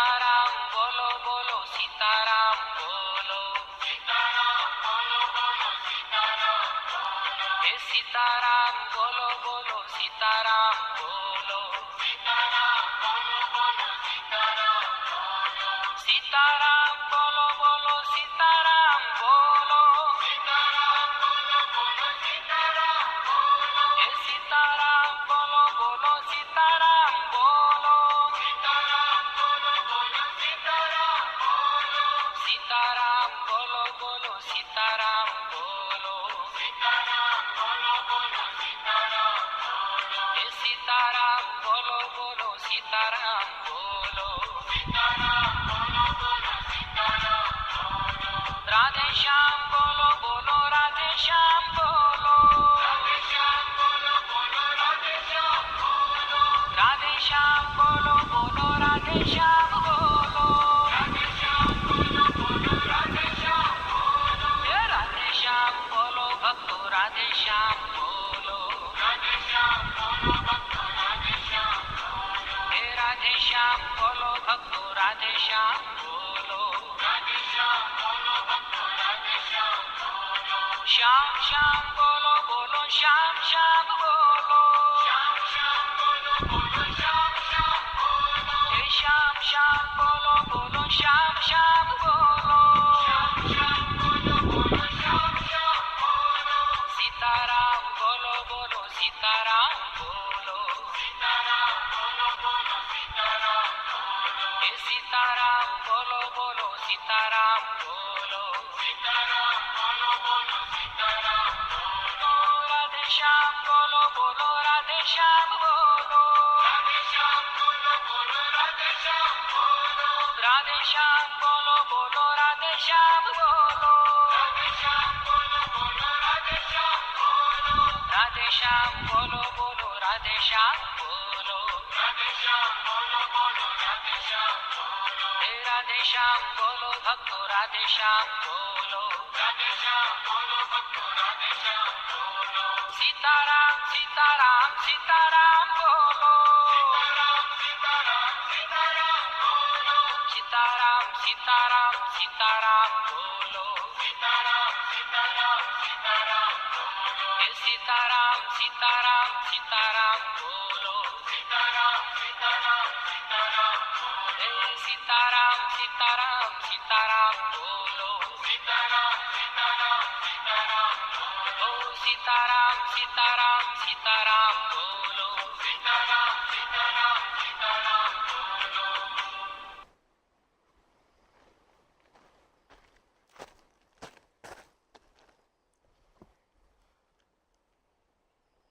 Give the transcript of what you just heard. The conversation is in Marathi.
सीताराम बोलो बोलो सीताराम बोलो हे सीताराम बोलो बोलो सीताराम बोलो सीताराम बोलो बोलो सीताराम बोलो हे सीताराम बोलो बोलो सीताराम बोलो सीताराम बोलो बोलो सीताराम बोलो हे सीताराम बोलो बोलो सीताराम बोलो राधे श्याम बोलो बोलो राधे श्याम बोलो राधे श्याम बोलो बोलो राधे श्याम बोलो राधे श्याम बोलो बोलो राधे श्याम बोलो हे राधे श्याम बोलो भक्तो राधे श्याम बोलो हे राधे श्याम बोलो भक्तो राधे श्याम बोलो श्याम श्याम बोलो बोलो श्याम श्याम बोलो हे श्याम श्याम बोलो बोलो श्याम श्याम बोलो सीताराम बोलो बोलो सीताराम बोलो हे सीताराम बोलो बोलो सीताराम बोलो राधे श्याम बोलो बोलो राधे श्याम बोलो राधे श्याम बोलो बोलो राधे श्याम बोलो राधे श्याम बोलो बोलो राधे श्याम बोलो राधे श्याम बोलो बोलो राधे श्याम बोलो राधे श्याम बोलो बोलो राधे श्याम बोलो हे राधे श्याम बोलो भक्तो राधे श्याम बोलो सीताराम सीताराम सीताराम बोलो सीताराम सीताराम सीताराम बोलो हे सीताराम सीताराम सीताराम बोलो हे सीताराम सीताराम सीताराम बोलो ओ सीताराम सीताराम सीताराम बोलो